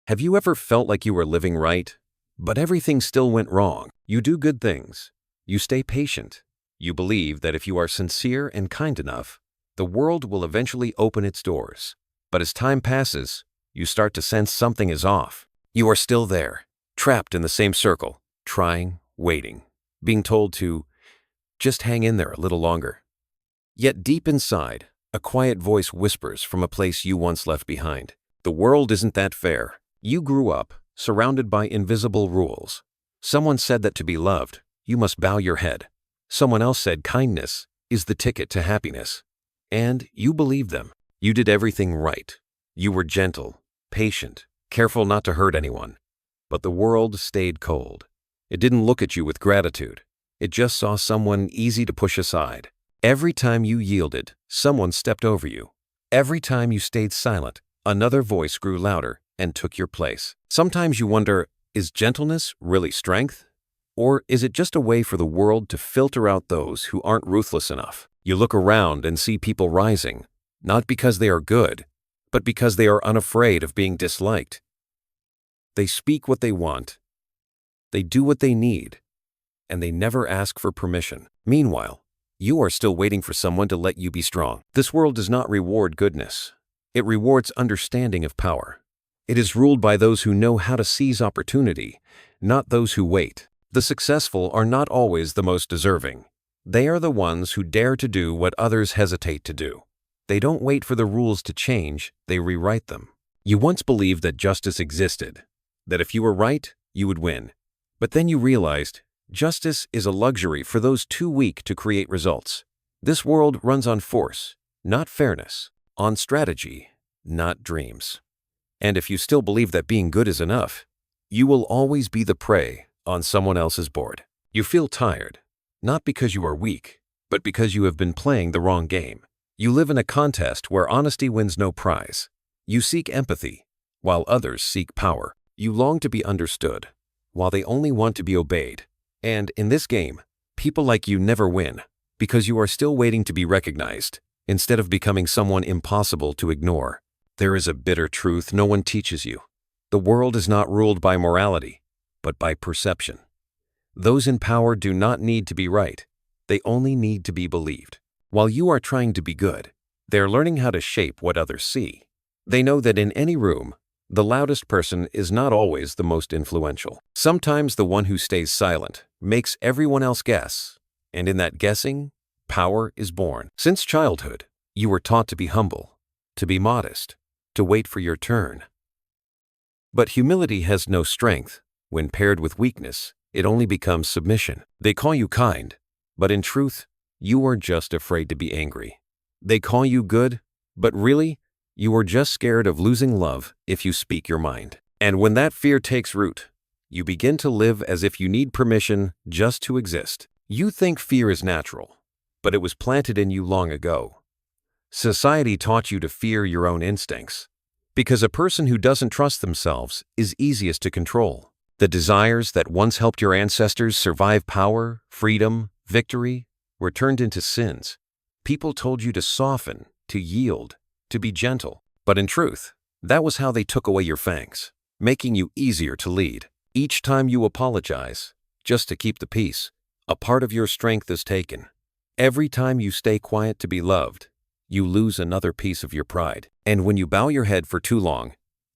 Have you ever felt like you were living right, but everything still went wrong? You do good things. You stay patient. You believe that if you are sincere and kind enough, the world will eventually open its doors. But as time passes, you start to sense something is off. You are still there, trapped in the same circle, trying, waiting, being told to just hang in there a little longer. Yet deep inside, a quiet voice whispers from a place you once left behind. The world isn't that fair. You grew up, surrounded by invisible rules. Someone said that to be loved, you must bow your head. Someone else said kindness is the ticket to happiness. And you believed them. You did everything right. You were gentle, patient, careful not to hurt anyone. But the world stayed cold. It didn't look at you with gratitude. It just saw someone easy to push aside. Every time you yielded, someone stepped over you. Every time you stayed silent, another voice grew louder and took your place. Sometimes you wonder, is gentleness really strength? Or is it just a way for the world to filter out those who aren't ruthless enough? You look around and see people rising, not because they are good, but because they are unafraid of being disliked. They speak what they want. They do what they need. And they never ask for permission. Meanwhile, you are still waiting for someone to let you be strong. This world does not reward goodness. It rewards understanding of power. It is ruled by those who know how to seize opportunity, not those who wait. The successful are not always the most deserving. They are the ones who dare to do what others hesitate to do. They don't wait for the rules to change, they rewrite them. You once believed that justice existed, that if you were right, you would win. But then you realized justice is a luxury for those too weak to create results. This world runs on force, not fairness, on strategy, not dreams. And if you still believe that being good is enough, you will always be the prey on someone else's board. You feel tired, not because you are weak, but because you have been playing the wrong game. You live in a contest where honesty wins no prize. You seek empathy, while others seek power. You long to be understood, while they only want to be obeyed. And in this game, people like you never win, because you are still waiting to be recognized, instead of becoming someone impossible to ignore. There is a bitter truth no one teaches you. The world is not ruled by morality, but by perception. Those in power do not need to be right. They only need to be believed. While you are trying to be good, they are learning how to shape what others see. They know that in any room, the loudest person is not always the most influential. Sometimes the one who stays silent makes everyone else guess, and in that guessing, power is born. Since childhood, you were taught to be humble, to be modest, to wait for your turn. But humility has no strength. When paired with weakness, it only becomes submission. They call you kind, but in truth, you are just afraid to be angry. They call you good, but really, you are just scared of losing love if you speak your mind. And when that fear takes root, you begin to live as if you need permission just to exist. You think fear is natural, but it was planted in you long ago. Society taught you to fear your own instincts, because a person who doesn't trust themselves is easiest to control. The desires that once helped your ancestors survive power, freedom, victory, were turned into sins. People told you to soften, to yield, to be gentle. But in truth, that was how they took away your fangs, making you easier to lead. Each time you apologize, just to keep the peace, a part of your strength is taken. Every time you stay quiet to be loved, you lose another piece of your pride. And when you bow your head for too long,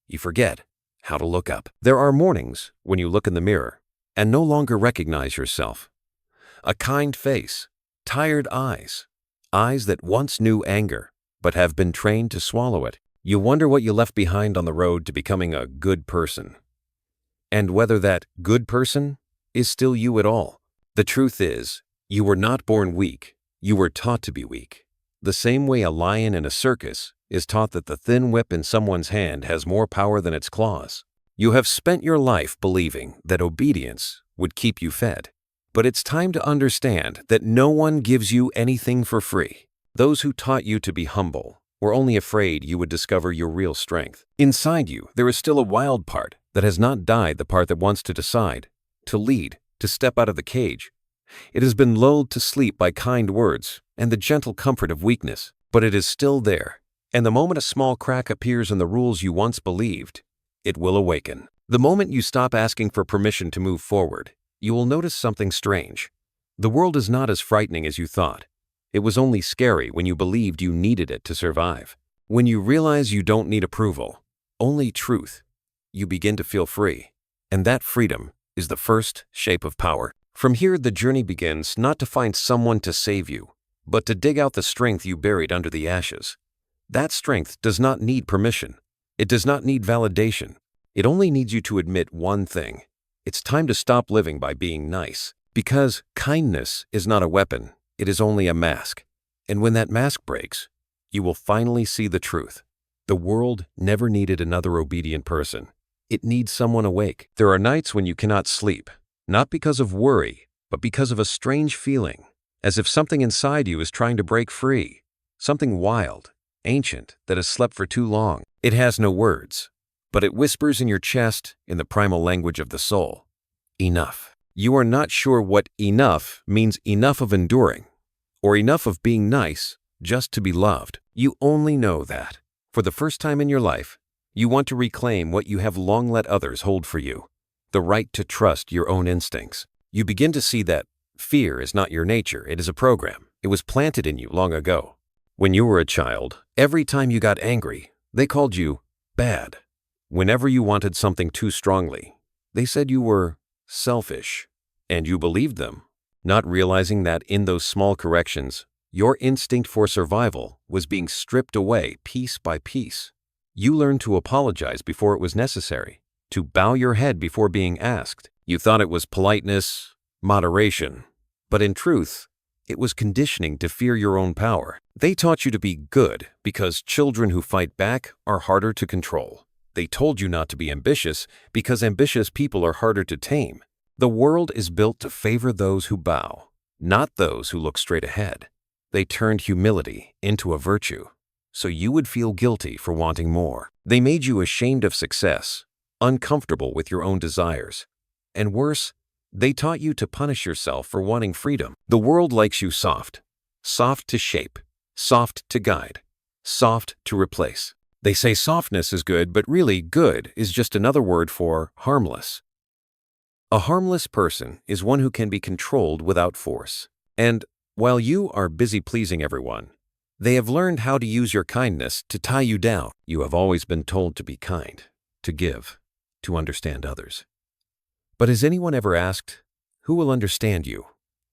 you forget how to look up. There are mornings when you look in the mirror and no longer recognize yourself. A kind face, tired eyes, eyes that once knew anger, but have been trained to swallow it. You wonder what you left behind on the road to becoming a good person, and whether that good person is still you at all. The truth is, you were not born weak. You were taught to be weak. The same way a lion in a circus is taught that the thin whip in someone's hand has more power than its claws. You have spent your life believing that obedience would keep you fed. But it's time to understand that no one gives you anything for free. Those who taught you to be humble were only afraid you would discover your real strength. Inside you, there is still a wild part that has not died, the part that wants to decide, to lead, to step out of the cage. It has been lulled to sleep by kind words and the gentle comfort of weakness, but it is still there. And the moment a small crack appears in the rules you once believed, it will awaken. The moment you stop asking for permission to move forward, you will notice something strange. The world is not as frightening as you thought. It was only scary when you believed you needed it to survive. When you realize you don't need approval, only truth, you begin to feel free. And that freedom is the first shape of power. From here, the journey begins not to find someone to save you, but to dig out the strength you buried under the ashes. That strength does not need permission. It does not need validation. It only needs you to admit one thing. It's time to stop living by being nice. Because kindness is not a weapon, it is only a mask. And when that mask breaks, you will finally see the truth. The world never needed another obedient person. It needs someone awake. There are nights when you cannot sleep, not because of worry, but because of a strange feeling, as if something inside you is trying to break free, something wild, ancient, that has slept for too long. It has no words, but it whispers in your chest in the primal language of the soul. Enough. You are not sure what enough means, enough of enduring, or enough of being nice just to be loved. You only know that, for the first time in your life, you want to reclaim what you have long let others hold for you, the right to trust your own instincts. You begin to see that fear is not your nature, it is a program. It was planted in you long ago. When you were a child, every time you got angry, they called you bad. Whenever you wanted something too strongly, they said you were selfish. And you believed them, not realizing that in those small corrections, your instinct for survival was being stripped away piece by piece. You learned to apologize before it was necessary, to bow your head before being asked. You thought it was politeness, moderation, but in truth, it was conditioning to fear your own power. They taught you to be good because children who fight back are harder to control. They told you not to be ambitious because ambitious people are harder to tame. The world is built to favor those who bow, not those who look straight ahead. They turned humility into a virtue, so you would feel guilty for wanting more. They made you ashamed of success, uncomfortable with your own desires. And worse, they taught you to punish yourself for wanting freedom. The world likes you soft, soft to shape, soft to guide, soft to replace. They say softness is good, but really good is just another word for harmless. A harmless person is one who can be controlled without force. And while you are busy pleasing everyone, they have learned how to use your kindness to tie you down. You have always been told to be kind, to give, to understand others. But has anyone ever asked, who will understand you?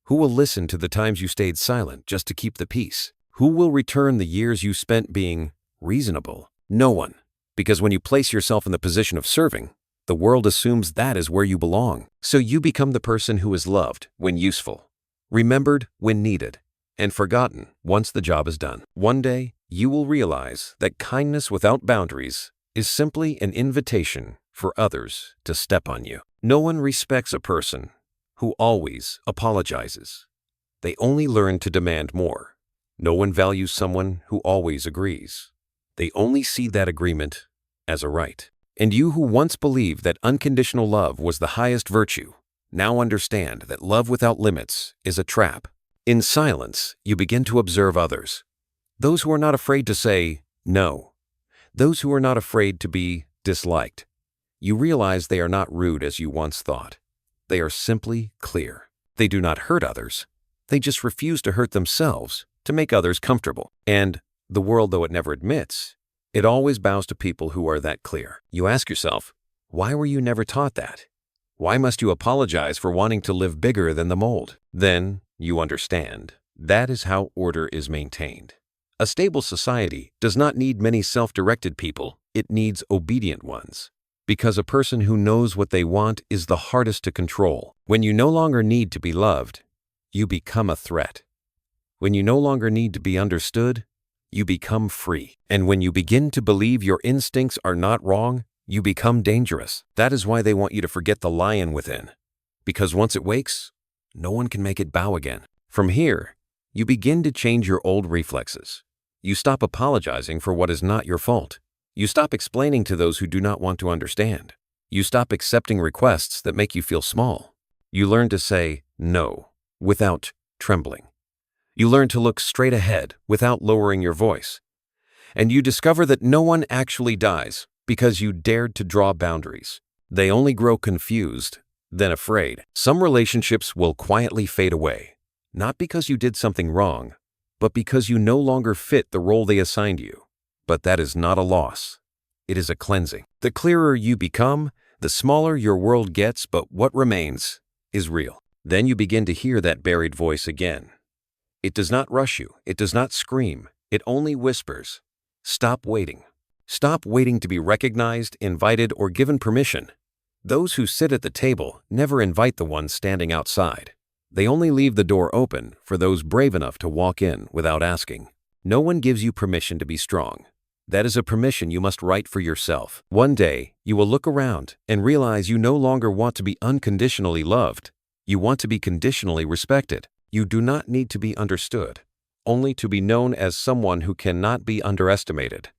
Who will listen to the times you stayed silent just to keep the peace? Who will return the years you spent being reasonable? No one. Because when you place yourself in the position of serving, the world assumes that is where you belong. So you become the person who is loved when useful, remembered when needed, and forgotten once the job is done. One day, you will realize that kindness without boundaries is simply an invitation for others to step on you. No one respects a person who always apologizes. They only learn to demand more. No one values someone who always agrees. They only see that agreement as a right. And you who once believed that unconditional love was the highest virtue, now understand that love without limits is a trap. In silence, you begin to observe others. Those who are not afraid to say no. Those who are not afraid to be disliked. You realize they are not rude as you once thought. They are simply clear. They do not hurt others. They just refuse to hurt themselves to make others comfortable. And the world, though it never admits, it always bows to people who are that clear. You ask yourself, why were you never taught that? Why must you apologize for wanting to live bigger than the mold? Then you understand. That is how order is maintained. A stable society does not need many self-directed people. It needs obedient ones. Because a person who knows what they want is the hardest to control. When you no longer need to be loved, you become a threat. When you no longer need to be understood, you become free. And when you begin to believe your instincts are not wrong, you become dangerous. That is why they want you to forget the lion within. Because once it wakes, no one can make it bow again. From here, you begin to change your old reflexes. You stop apologizing for what is not your fault. You stop explaining to those who do not want to understand. You stop accepting requests that make you feel small. You learn to say no without trembling. You learn to look straight ahead without lowering your voice. And you discover that no one actually dies. because you dared to draw boundaries. They only grow confused, then afraid. Some relationships will quietly fade away, not because you did something wrong, but because you no longer fit the role they assigned you. But that is not a loss. It is a cleansing. The clearer you become, the smaller your world gets, but what remains is real. Then you begin to hear that buried voice again. It does not rush you. It does not scream. It only whispers. Stop waiting. Stop waiting to be recognized, invited, or given permission. Those who sit at the table never invite the ones standing outside. They only leave the door open for those brave enough to walk in without asking. No one gives you permission to be strong. That is a permission you must write for yourself. One day, you will look around and realize you no longer want to be unconditionally loved. You want to be conditionally respected. You do not need to be understood, only to be known as someone who cannot be underestimated.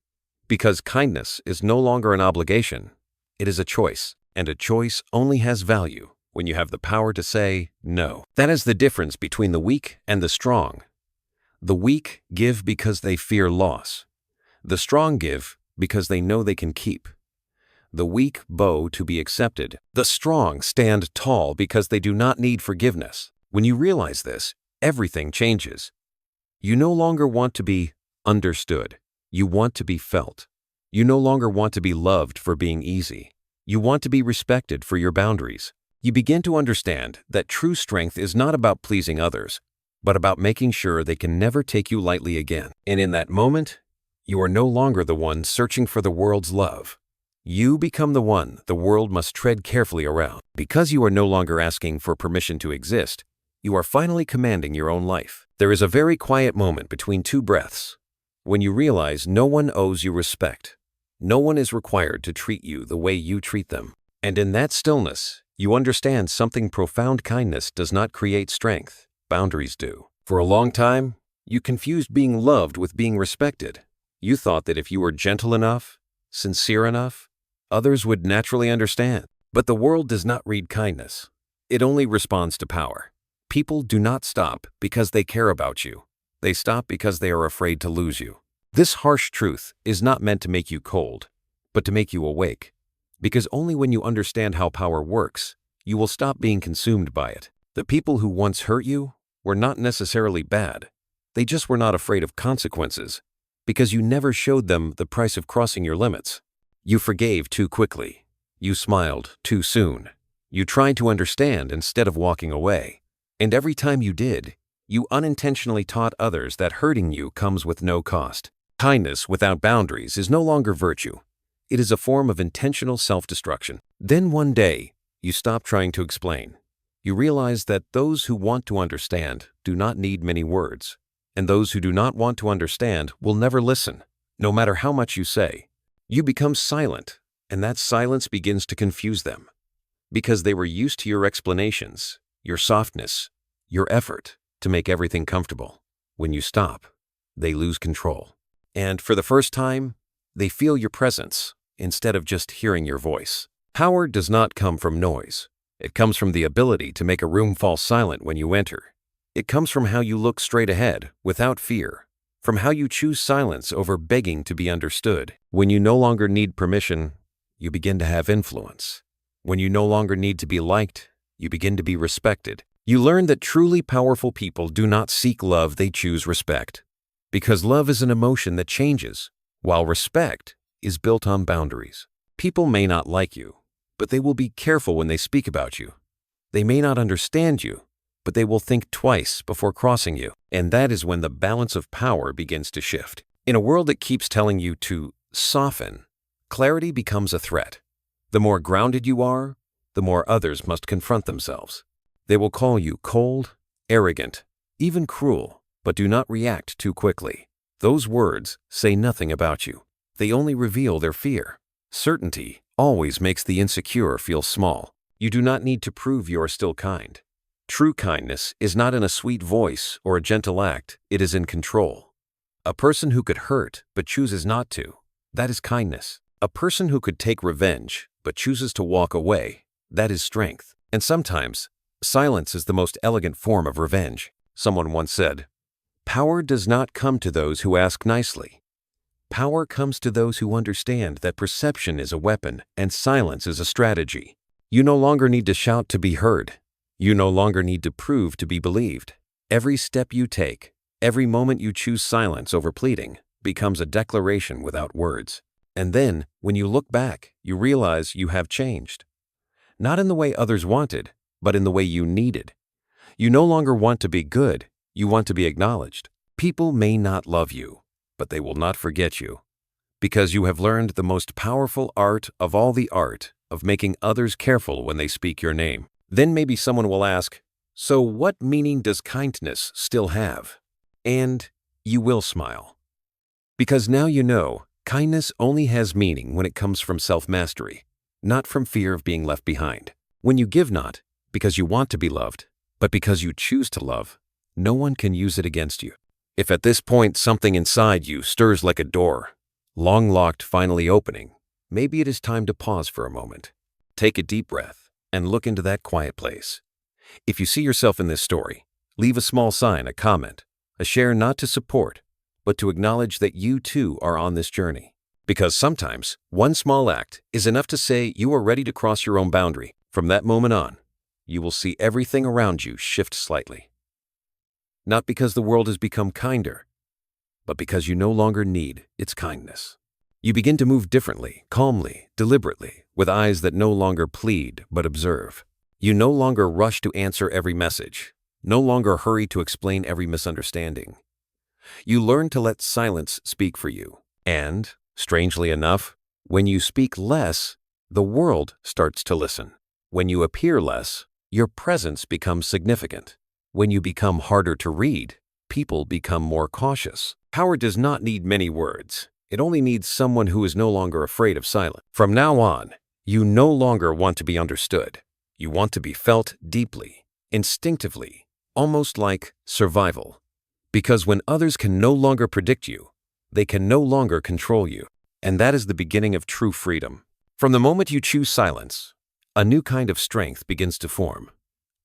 Because kindness is no longer an obligation, it is a choice, and a choice only has value when you have the power to say no. That is the difference between the weak and the strong. The weak give because they fear loss. The strong give because they know they can keep. The weak bow to be accepted. The strong stand tall because they do not need forgiveness. When you realize this, everything changes. You no longer want to be understood. You want to be felt. You no longer want to be loved for being easy. You want to be respected for your boundaries. You begin to understand that true strength is not about pleasing others, but about making sure they can never take you lightly again. And in that moment, you are no longer the one searching for the world's love. You become the one the world must tread carefully around. Because you are no longer asking for permission to exist, you are finally commanding your own life. There is a very quiet moment between two breaths, when you realize no one owes you respect. No one is required to treat you the way you treat them. And in that stillness, you understand something profound. Kindness does not create strength. Boundaries do. For a long time, you confused being loved with being respected. You thought that if you were gentle enough, sincere enough, others would naturally understand. But the world does not read kindness. It only responds to power. People do not stop because they care about you. They stop because they are afraid to lose you. This harsh truth is not meant to make you cold, but to make you awake. Because only when you understand how power works, you will stop being consumed by it. The people who once hurt you were not necessarily bad. They just were not afraid of consequences, because you never showed them the price of crossing your limits. You forgave too quickly. You smiled too soon. You tried to understand instead of walking away. And every time you did, you unintentionally taught others that hurting you comes with no cost. Kindness without boundaries is no longer virtue. It is a form of intentional self-destruction. Then one day, you stop trying to explain. You realize that those who want to understand do not need many words, and those who do not want to understand will never listen, no matter how much you say. You become silent, and that silence begins to confuse them, because they were used to your explanations, your softness, your effort to make everything comfortable. When you stop, they lose control. And for the first time, they feel your presence instead of just hearing your voice. Power does not come from noise. It comes from the ability to make a room fall silent when you enter. It comes from how you look straight ahead without fear, from how you choose silence over begging to be understood. When you no longer need permission, you begin to have influence. When you no longer need to be liked, you begin to be respected. You learn that truly powerful people do not seek love, they choose respect. Because love is an emotion that changes, while respect is built on boundaries. People may not like you, but they will be careful when they speak about you. They may not understand you, but they will think twice before crossing you. And that is when the balance of power begins to shift. In a world that keeps telling you to soften, clarity becomes a threat. The more grounded you are, the more others must confront themselves. They will call you cold, arrogant, even cruel, but do not react too quickly. Those words say nothing about you. They only reveal their fear. Certainty always makes the insecure feel small. You do not need to prove you are still kind. True kindness is not in a sweet voice or a gentle act, it is in control. A person who could hurt but chooses not to, that is kindness. A person who could take revenge but chooses to walk away, that is strength. And sometimes, silence is the most elegant form of revenge. Someone once said, "Power does not come to those who ask nicely. Power comes to those who understand that perception is a weapon and silence is a strategy. You no longer need to shout to be heard. You no longer need to prove to be believed. Every step you take, every moment you choose silence over pleading, becomes a declaration without words. And then, when you look back, you realize you have changed. Not in the way others wanted, but in the way you needed. You no longer want to be good, you want to be acknowledged. People may not love you, but they will not forget you. Because you have learned the most powerful art of all, the art of making others careful when they speak your name. Then maybe someone will ask, so what meaning does kindness still have? And you will smile. Because now you know, kindness only has meaning when it comes from self-mastery, not from fear of being left behind. When you give not because you want to be loved, but because you choose to love, no one can use it against you. If at this point something inside you stirs like a door, long locked finally opening, maybe it is time to pause for a moment. Take a deep breath and look into that quiet place. If you see yourself in this story, leave a small sign, a comment, a share, not to support, but to acknowledge that you too are on this journey. Because sometimes one small act is enough to say you are ready to cross your own boundary. From that moment on, you will see everything around you shift slightly. Not because the world has become kinder, but because you no longer need its kindness. You begin to move differently, calmly, deliberately, with eyes that no longer plead but observe. You no longer rush to answer every message, no longer hurry to explain every misunderstanding. You learn to let silence speak for you. And, strangely enough, when you speak less, the world starts to listen. When you appear less, your presence becomes significant. When you become harder to read, people become more cautious. Power does not need many words. It only needs someone who is no longer afraid of silence. From now on, you no longer want to be understood. You want to be felt deeply, instinctively, almost like survival. Because when others can no longer predict you, they can no longer control you. And that is the beginning of true freedom. From the moment you choose silence, a new kind of strength begins to form.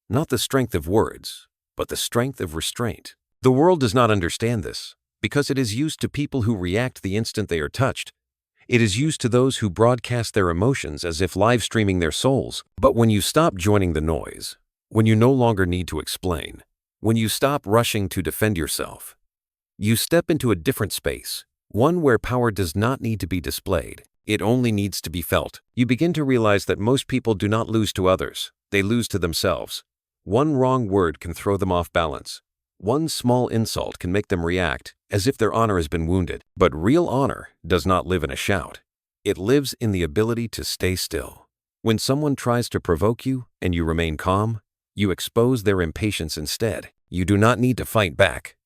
Not the strength of words, but the strength of restraint. The world does not understand this, because it is used to people who react the instant they are touched. It is used to those who broadcast their emotions as if live streaming their souls. But when you stop joining the noise, when you no longer need to explain, when you stop rushing to defend yourself, you step into a different space, one where power does not need to be displayed. It only needs to be felt. You begin to realize that most people do not lose to others, they lose to themselves. One wrong word can throw them off balance. One small insult can make them react as if their honor has been wounded. But real honor does not live in a shout. It lives in the ability to stay still. When someone tries to provoke you and you remain calm, you expose their impatience instead. You do not need to fight back,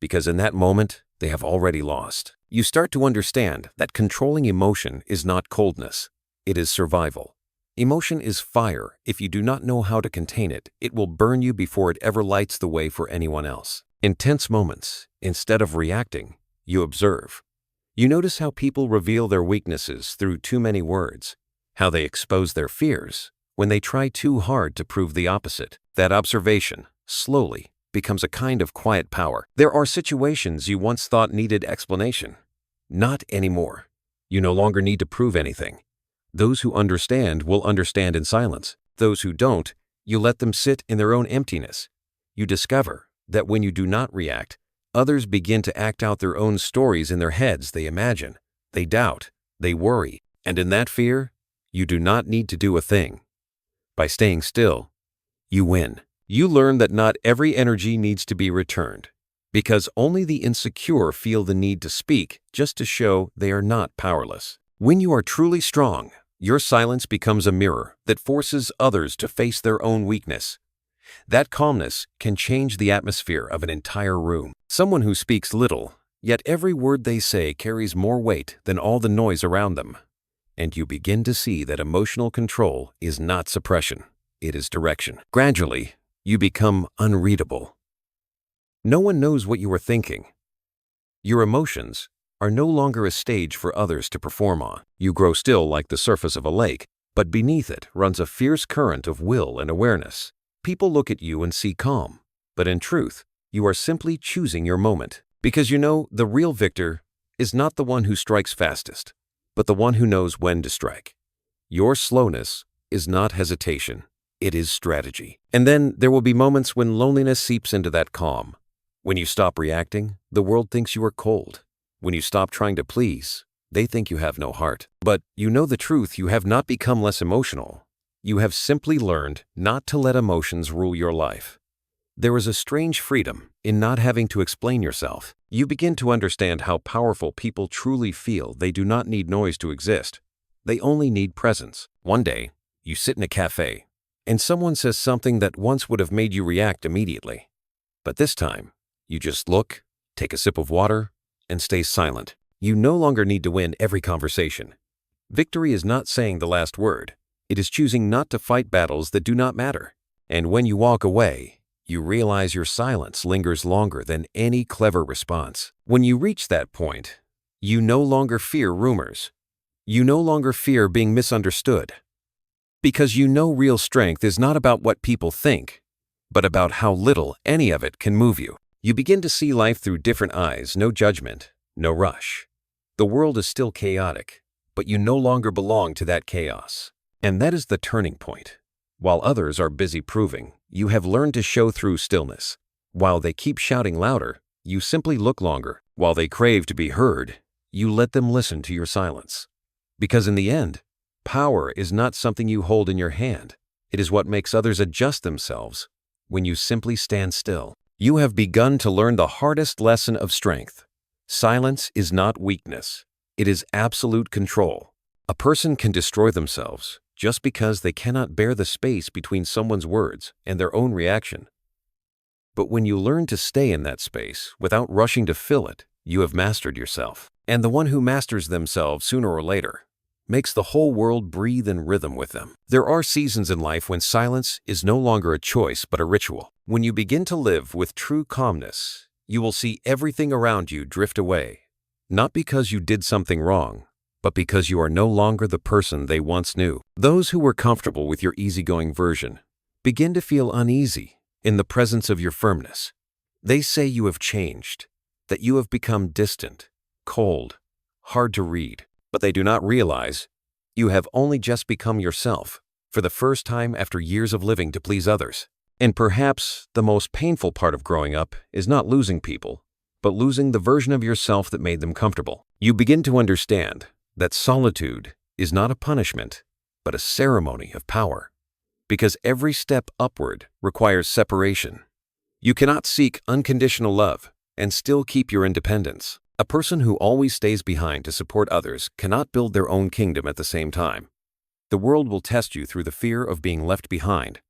because in that moment, they have already lost. You start to understand that controlling emotion is not coldness, it is survival. Emotion is fire. If you do not know how to contain it, it will burn you before it ever lights the way for anyone else. In tense moments, instead of reacting, you observe. You notice how people reveal their weaknesses through too many words, how they expose their fears when they try too hard to prove the opposite. That observation, slowly, becomes a kind of quiet power. There are situations you once thought needed explanation. Not anymore. You no longer need to prove anything. Those who understand will understand in silence. Those who don't, you let them sit in their own emptiness. You discover that when you do not react, others begin to act out their own stories in their heads. They imagine, they doubt, they worry, and in that fear, you do not need to do a thing. By staying still, you win. You learn that not every energy needs to be returned, because only the insecure feel the need to speak just to show they are not powerless. When you are truly strong, your silence becomes a mirror that forces others to face their own weakness. That calmness can change the atmosphere of an entire room. Someone who speaks little, yet every word they say carries more weight than all the noise around them. And you begin to see that emotional control is not suppression, it is direction. Gradually, you become unreadable. No one knows what you are thinking. Your emotions are no longer a stage for others to perform on. You grow still like the surface of a lake, but beneath it runs a fierce current of will and awareness. People look at you and see calm, but in truth, you are simply choosing your moment. Because you know the real victor is not the one who strikes fastest, but the one who knows when to strike. Your slowness is not hesitation, it is strategy. And then there will be moments when loneliness seeps into that calm. When you stop reacting, the world thinks you are cold. When you stop trying to please, they think you have no heart. But you know the truth, you have not become less emotional. You have simply learned not to let emotions rule your life. There is a strange freedom in not having to explain yourself. You begin to understand how powerful people truly feel. They do not need noise to exist. They only need presence. One day, you sit in a cafe, and someone says something that once would have made you react immediately. But this time, you just look, take a sip of water, and stay silent. You no longer need to win every conversation. Victory is not saying the last word. It is choosing not to fight battles that do not matter. And when you walk away, you realize your silence lingers longer than any clever response. When you reach that point, you no longer fear rumors. You no longer fear being misunderstood. Because you know real strength is not about what people think, but about how little any of it can move you. You begin to see life through different eyes, no judgment, no rush. The world is still chaotic, but you no longer belong to that chaos. And that is the turning point. While others are busy proving, you have learned to show through stillness. While they keep shouting louder, you simply look longer. While they crave to be heard, you let them listen to your silence. Because in the end, power is not something you hold in your hand. It is what makes others adjust themselves when you simply stand still. You have begun to learn the hardest lesson of strength. Silence is not weakness. It is absolute control. A person can destroy themselves just because they cannot bear the space between someone's words and their own reaction. But when you learn to stay in that space without rushing to fill it, you have mastered yourself. And the one who masters themselves sooner or later makes the whole world breathe in rhythm with them. There are seasons in life when silence is no longer a choice but a ritual. When you begin to live with true calmness, you will see everything around you drift away, not because you did something wrong, but because you are no longer the person they once knew. Those who were comfortable with your easygoing version begin to feel uneasy in the presence of your firmness. They say you have changed, that you have become distant, cold, hard to read, but they do not realize you have only just become yourself for the first time after years of living to please others. And perhaps the most painful part of growing up is not losing people, but losing the version of yourself that made them comfortable. You begin to understand that solitude is not a punishment, but a ceremony of power. Because every step upward requires separation. You cannot seek unconditional love and still keep your independence. A person who always stays behind to support others cannot build their own kingdom at the same time. The world will test you through the fear of being left behind.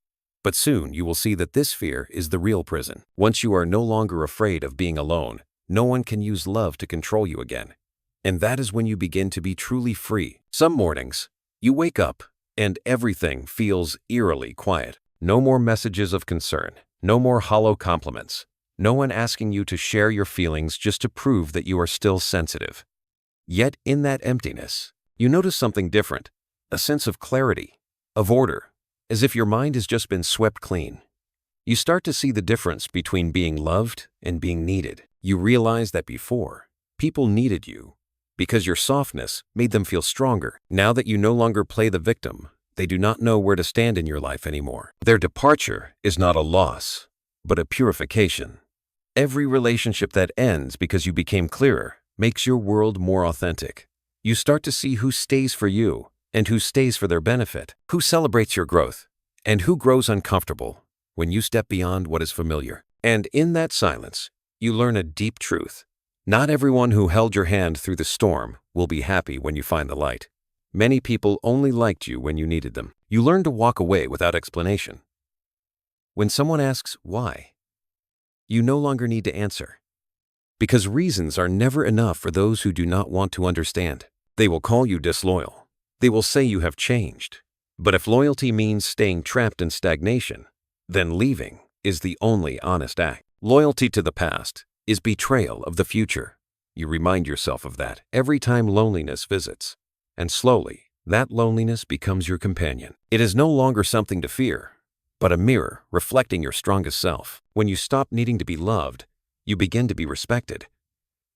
But soon you will see that this fear is the real prison. Once you are no longer afraid of being alone, no one can use love to control you again. And that is when you begin to be truly free. Some mornings, you wake up and everything feels eerily quiet. No more messages of concern, no more hollow compliments, no one asking you to share your feelings just to prove that you are still sensitive. Yet in that emptiness, you notice something different, a sense of clarity, of order, as if your mind has just been swept clean. You start to see the difference between being loved and being needed. You realize that before, people needed you because your softness made them feel stronger. Now that you no longer play the victim, they do not know where to stand in your life anymore. Their departure is not a loss, but a purification. Every relationship that ends because you became clearer makes your world more authentic. You start to see who stays for you and who stays for their benefit, who celebrates your growth, and who grows uncomfortable when you step beyond what is familiar. And in that silence, you learn a deep truth. Not everyone who held your hand through the storm will be happy when you find the light. Many people only liked you when you needed them. You learn to walk away without explanation. When someone asks why, you no longer need to answer. Because reasons are never enough for those who do not want to understand. They will call you disloyal. They will say you have changed. But if loyalty means staying trapped in stagnation, then leaving is the only honest act. Loyalty to the past is betrayal of the future. You remind yourself of that every time loneliness visits. And slowly, that loneliness becomes your companion. It is no longer something to fear, but a mirror reflecting your strongest self. When you stop needing to be loved, you begin to be respected.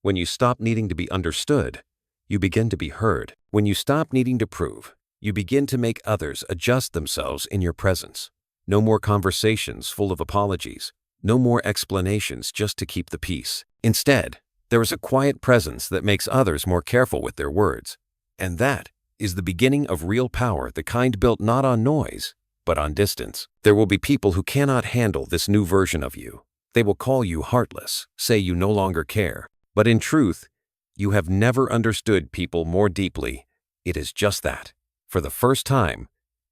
When you stop needing to be understood, you begin to be heard. When you stop needing to prove, you begin to make others adjust themselves in your presence. No more conversations full of apologies. No more explanations just to keep the peace. Instead, there is a quiet presence that makes others more careful with their words. And that is the beginning of real power, the kind built not on noise, but on distance. There will be people who cannot handle this new version of you. They will call you heartless, say you no longer care. But in truth, you have never understood people more deeply. It is just that, for the first time,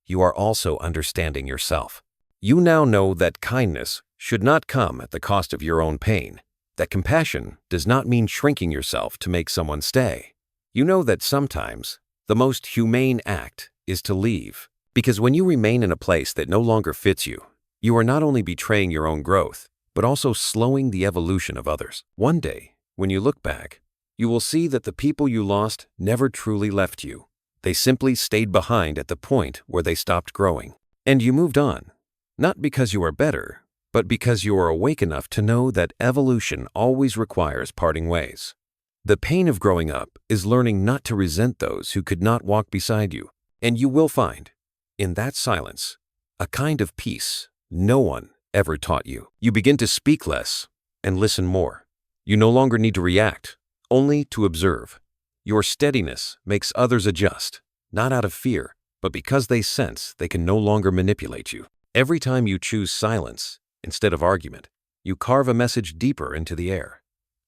you are also understanding yourself. You now know that kindness should not come at the cost of your own pain, that compassion does not mean shrinking yourself to make someone stay. You know that sometimes the most humane act is to leave, because when you remain in a place that no longer fits you, you are not only betraying your own growth, but also slowing the evolution of others. One day, when you look back, you will see that the people you lost never truly left you. They simply stayed behind at the point where they stopped growing. And you moved on, not because you are better, but because you are awake enough to know that evolution always requires parting ways. The pain of growing up is learning not to resent those who could not walk beside you. And you will find, in that silence, a kind of peace no one ever taught you. You begin to speak less and listen more. You no longer need to react, only to observe. Your steadiness makes others adjust, not out of fear, but because they sense they can no longer manipulate you. Every time you choose silence instead of argument, you carve a message deeper into the air.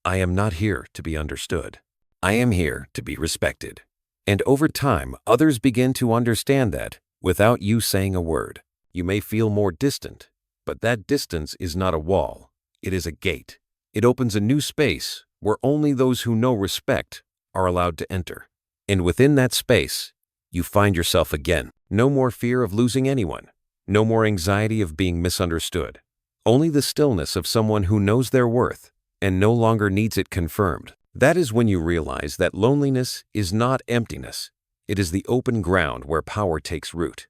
I am not here to be understood. I am here to be respected. And over time, others begin to understand that, without you saying a word, you may feel more distant, but that distance is not a wall. It is a gate. It opens a new space where only those who know respect are allowed to enter. And within that space, you find yourself again. No more fear of losing anyone. No more anxiety of being misunderstood. Only the stillness of someone who knows their worth and no longer needs it confirmed. That is when you realize that loneliness is not emptiness. It is the open ground where power takes root.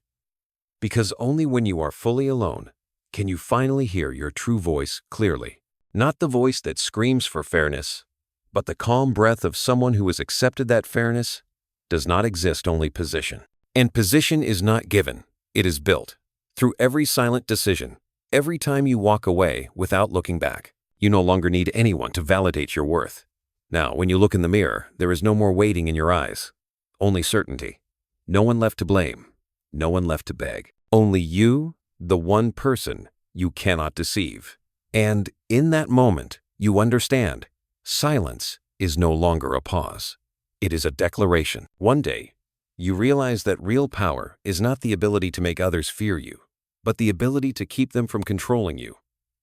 Because only when you are fully alone can you finally hear your true voice clearly. Not the voice that screams for fairness, but the calm breath of someone who has accepted that fairness does not exist, only position. And position is not given, it is built. Through every silent decision, every time you walk away without looking back, you no longer need anyone to validate your worth. Now, when you look in the mirror, there is no more waiting in your eyes, only certainty. No one left to blame, no one left to beg. Only you, the one person you cannot deceive. And in that moment, you understand, silence is no longer a pause. It is a declaration. One day, you realize that real power is not the ability to make others fear you, but the ability to keep them from controlling you.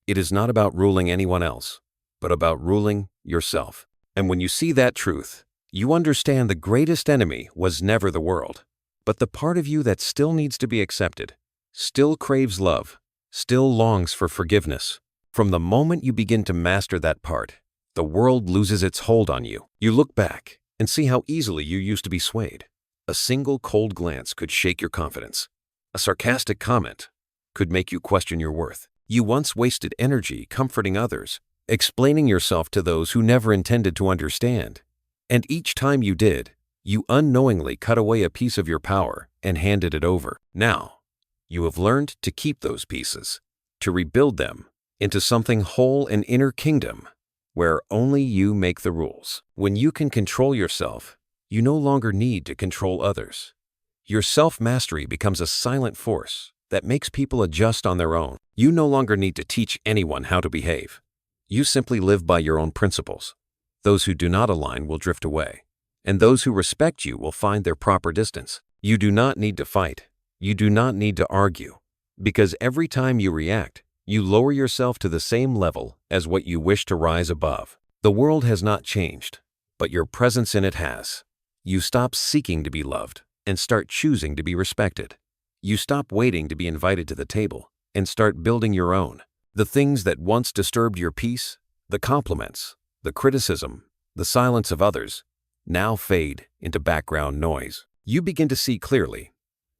It is not about ruling anyone else, but about ruling yourself. And when you see that truth, you understand the greatest enemy was never the world, but the part of you that still needs to be accepted, still craves love, still longs for forgiveness. From the moment you begin to master that part, the world loses its hold on you. You look back and see how easily you used to be swayed. A single cold glance could shake your confidence. A sarcastic comment could make you question your worth. You once wasted energy comforting others, explaining yourself to those who never intended to understand. And each time you did, you unknowingly cut away a piece of your power and handed it over. Now, you have learned to keep those pieces, to rebuild them into something whole, an inner kingdom, where only you make the rules. When you can control yourself, you no longer need to control others. Your self-mastery becomes a silent force that makes people adjust on their own. You no longer need to teach anyone how to behave. You simply live by your own principles. Those who do not align will drift away, and those who respect you will find their proper distance. You do not need to fight. You do not need to argue, because every time you react, you lower yourself to the same level as what you wish to rise above. The world has not changed, but your presence in it has. You stop seeking to be loved and start choosing to be respected. You stop waiting to be invited to the table and start building your own. The things that once disturbed your peace, the compliments, the criticism, the silence of others, now fade into background noise. You begin to see clearly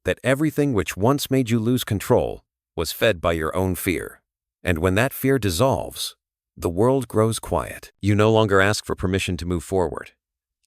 that everything which once made you lose control was fed by your own fear. And when that fear dissolves, the world grows quiet. You no longer ask for permission to move forward.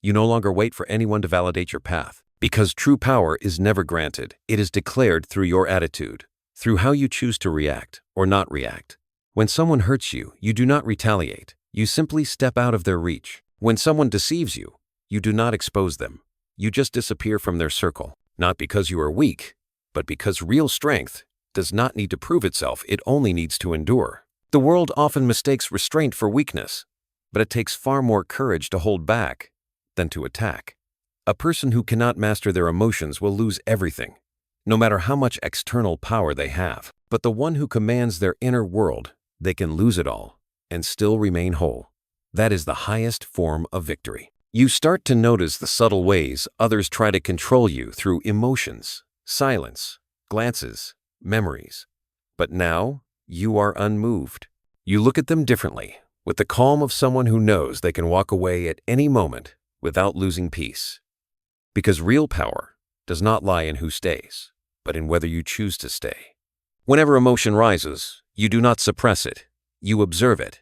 You no longer wait for anyone to validate your path. Because true power is never granted. It is declared through your attitude, through how you choose to react or not react. When someone hurts you, you do not retaliate. You simply step out of their reach. When someone deceives you, you do not expose them. You just disappear from their circle. Not because you are weak, but because real strength does not need to prove itself, it only needs to endure. The world often mistakes restraint for weakness, but it takes far more courage to hold back than to attack. A person who cannot master their emotions will lose everything, no matter how much external power they have. But the one who commands their inner world, they can lose it all and still remain whole. That is the highest form of victory. You start to notice the subtle ways others try to control you through emotions, silence, glances, memories. But now, you are unmoved. You look at them differently, with the calm of someone who knows they can walk away at any moment without losing peace. Because real power does not lie in who stays, but in whether you choose to stay. Whenever emotion rises, you do not suppress it. You observe it.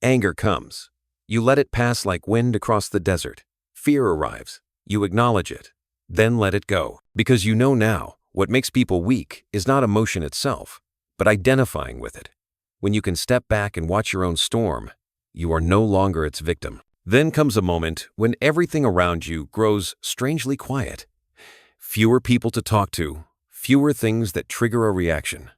Anger comes. You let it pass like wind across the desert. Fear arrives. You acknowledge it. Then let it go. Because you know now, what makes people weak is not emotion itself, but identifying with it. When you can step back and watch your own storm, you are no longer its victim. Then comes a moment when everything around you grows strangely quiet. Fewer people to talk to, fewer things that trigger a reaction.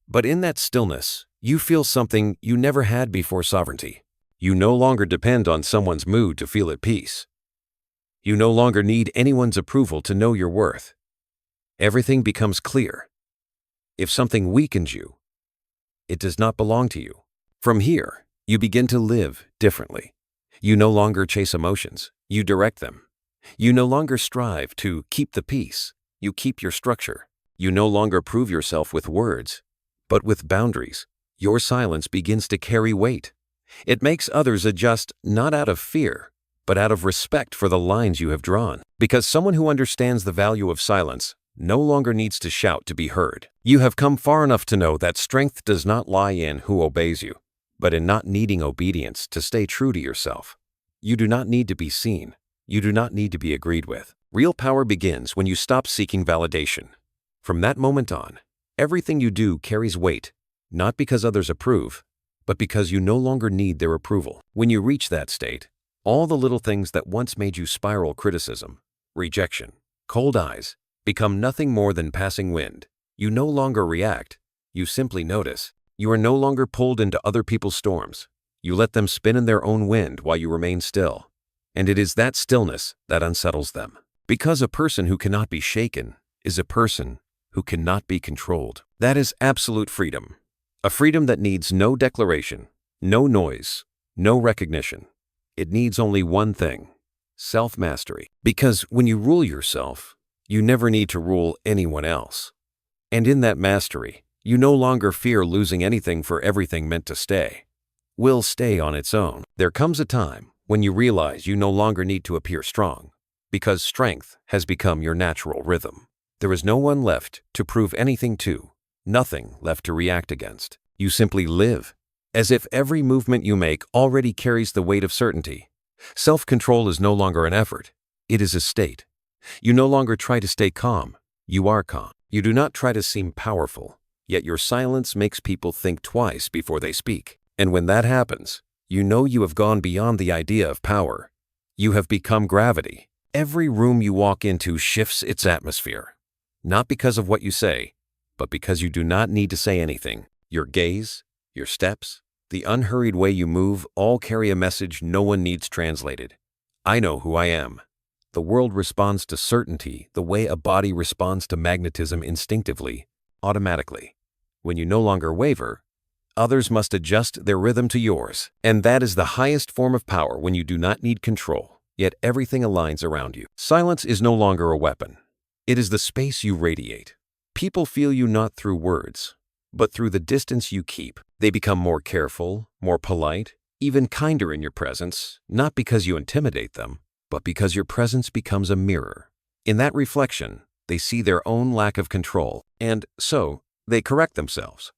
But in that stillness, you feel something you never had before: sovereignty. You no longer depend on someone's mood to feel at peace. You no longer need anyone's approval to know your worth. Everything becomes clear. If something weakens you, it does not belong to you. From here, you begin to live differently. You no longer chase emotions, you direct them. You no longer strive to keep the peace, you keep your structure. You no longer prove yourself with words, but with boundaries. Your silence begins to carry weight. It makes others adjust not out of fear, but out of respect for the lines you have drawn. Because someone who understands the value of silence no longer needs to shout to be heard. You have come far enough to know that strength does not lie in who obeys you, but in not needing obedience to stay true to yourself. You do not need to be seen. You do not need to be agreed with. Real power begins when you stop seeking validation. From that moment on, everything you do carries weight, not because others approve, but because you no longer need their approval. When you reach that state, all the little things that once made you spiral: criticism, rejection, cold eyes, become nothing more than passing wind. You no longer react, you simply notice. You are no longer pulled into other people's storms. You let them spin in their own wind while you remain still. And it is that stillness that unsettles them. Because a person who cannot be shaken is a person who cannot be controlled. That is absolute freedom. A freedom that needs no declaration, no noise, no recognition. It needs only one thing: self-mastery. Because when you rule yourself, you never need to rule anyone else. And in that mastery, you no longer fear losing anything, for everything meant to stay will stay on its own. There comes a time when you realize you no longer need to appear strong, because strength has become your natural rhythm. There is no one left to prove anything to, nothing left to react against. You simply live, as if every movement you make already carries the weight of certainty. Self-control is no longer an effort, it is a state. You no longer try to stay calm, you are calm. You do not try to seem powerful, yet your silence makes people think twice before they speak. And when that happens, you know you have gone beyond the idea of power. You have become gravity. Every room you walk into shifts its atmosphere, not because of what you say, but because you do not need to say anything. Your gaze, your steps, the unhurried way you move all carry a message no one needs translated. I know who I am. The world responds to certainty the way a body responds to magnetism, instinctively, automatically. When you no longer waver, others must adjust their rhythm to yours. And that is the highest form of power, when you do not need control, yet everything aligns around you. Silence is no longer a weapon. It is the space you radiate. People feel you not through words, but through the distance you keep. They become more careful, more polite, even kinder in your presence, not because you intimidate them, but because your presence becomes a mirror. In that reflection, they see their own lack of control, and so they correct themselves.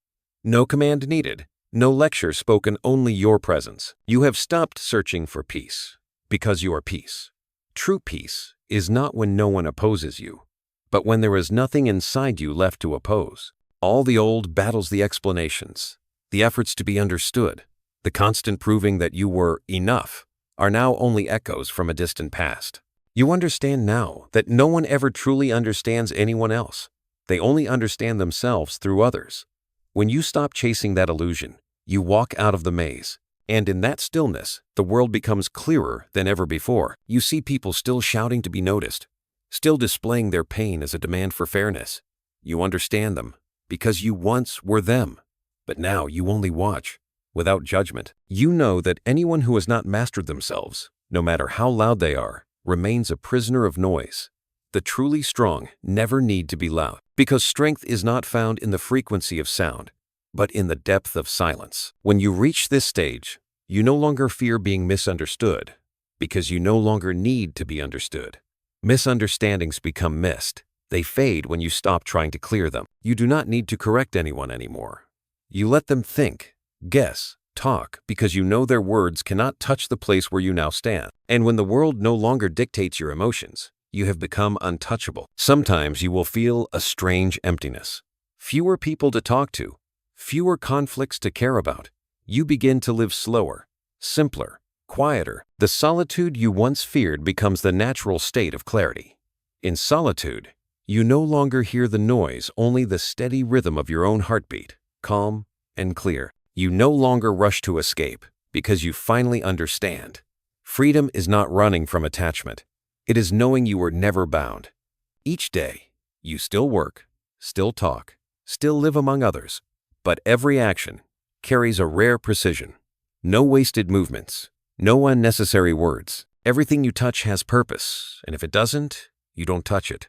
No command needed, No lecture spoken, only your presence. You have stopped searching for peace, because you are peace. True peace is not when no one opposes you, but when there is nothing inside you left to oppose. All the old battles, the explanations, the efforts to be understood, the constant proving that you were enough, are now only echoes from a distant past. You understand now that no one ever truly understands anyone else. They only understand themselves through others. When you stop chasing that illusion, you walk out of the maze. And in that stillness, the world becomes clearer than ever before. You see people still shouting to be noticed, still displaying their pain as a demand for fairness. You understand them because you once were them, but now you only watch, without judgment. You know that anyone who has not mastered themselves, no matter how loud they are, remains a prisoner of noise. The truly strong never need to be loud, because strength is not found in the frequency of sound, but in the depth of silence. When you reach this stage, you no longer fear being misunderstood, because you no longer need to be understood. Misunderstandings become mist. They fade when you stop trying to clear them. You do not need to correct anyone anymore. You let them think, guess, talk, because you know their words cannot touch the place where you now stand. And when the world no longer dictates your emotions, you have become untouchable. Sometimes you will feel a strange emptiness. Fewer people to talk to, fewer conflicts to care about. You begin to live slower, simpler, quieter. The solitude you once feared becomes the natural state of clarity. In solitude, you no longer hear the noise, only the steady rhythm of your own heartbeat, calm and clear. You no longer rush to escape, because you finally understand. Freedom is not running from attachment. It is knowing you were never bound. Each day, you still work, still talk, still live among others, but every action carries a rare precision. No wasted movements, no unnecessary words. Everything you touch has purpose, and if it doesn't, you don't touch it.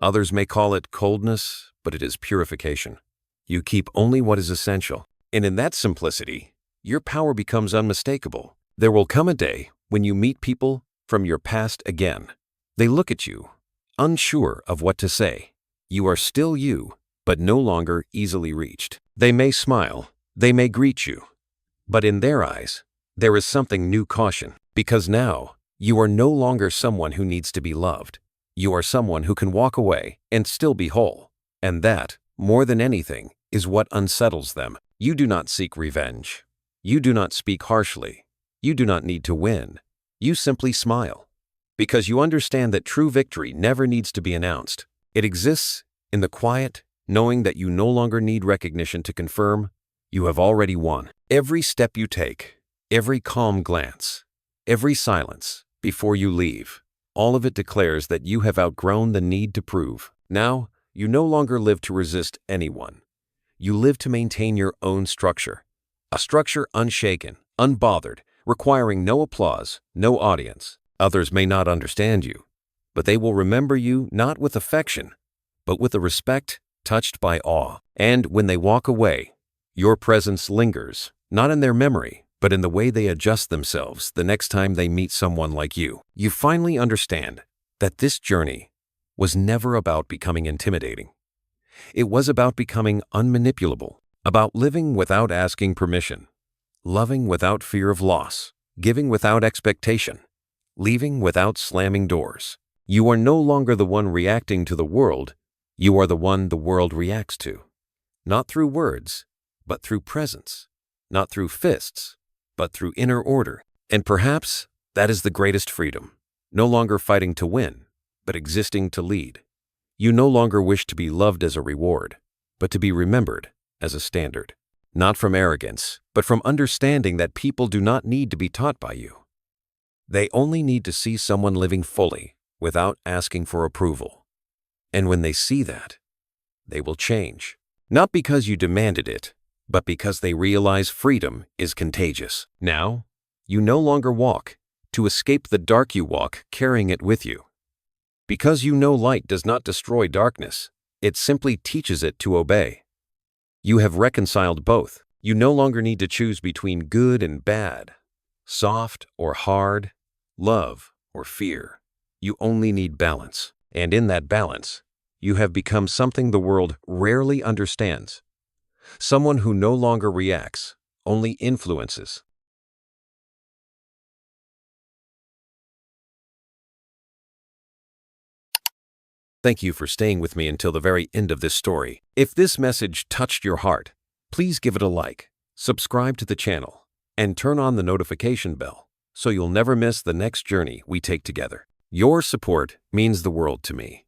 Others may call it coldness, but it is purification. You keep only what is essential, and in that simplicity, your power becomes unmistakable. There will come a day when you meet people from your past again. They look at you, unsure of what to say. You are still you, but no longer easily reached. They may smile, they may greet you, but in their eyes, there is something new: caution, because now you are no longer someone who needs to be loved. You are someone who can walk away and still be whole. And that, more than anything, is what unsettles them. You do not seek revenge. You do not speak harshly. You do not need to win. You simply smile, because you understand that true victory never needs to be announced. It exists in the quiet, knowing that you no longer need recognition to confirm you have already won. Every step you take, every calm glance, every silence before you leave, all of it declares that you have outgrown the need to prove. Now, you no longer live to resist anyone. You live to maintain your own structure, a structure unshaken, unbothered, requiring no applause, no audience. Others may not understand you, but they will remember you not with affection, but with a respect touched by awe. And when they walk away, your presence lingers, not in their memory, but in the way they adjust themselves the next time they meet someone like you. You finally understand that this journey was never about becoming intimidating. It was about becoming unmanipulable, about living without asking permission, loving without fear of loss, giving without expectation, leaving without slamming doors. You are no longer the one reacting to the world. You are the one the world reacts to. Not through words, but through presence. Not through fists, but through inner order. And perhaps that is the greatest freedom. No longer fighting to win, but existing to lead. You no longer wish to be loved as a reward, but to be remembered as a standard. Not from arrogance, but from understanding that people do not need to be taught by you. They only need to see someone living fully without asking for approval. And when they see that, they will change. Not because you demanded it, but because they realize freedom is contagious. Now, you no longer walk to escape the dark. You walk carrying it with you. Because you know light does not destroy darkness, it simply teaches it to obey. You have reconciled both. You no longer need to choose between good and bad, soft or hard, love or fear. You only need balance. And in that balance, you have become something the world rarely understands. Someone who no longer reacts, only influences. Thank you for staying with me until the very end of this story. If this message touched your heart, please give it a like, subscribe to the channel, and turn on the notification bell so you'll never miss the next journey we take together. Your support means the world to me.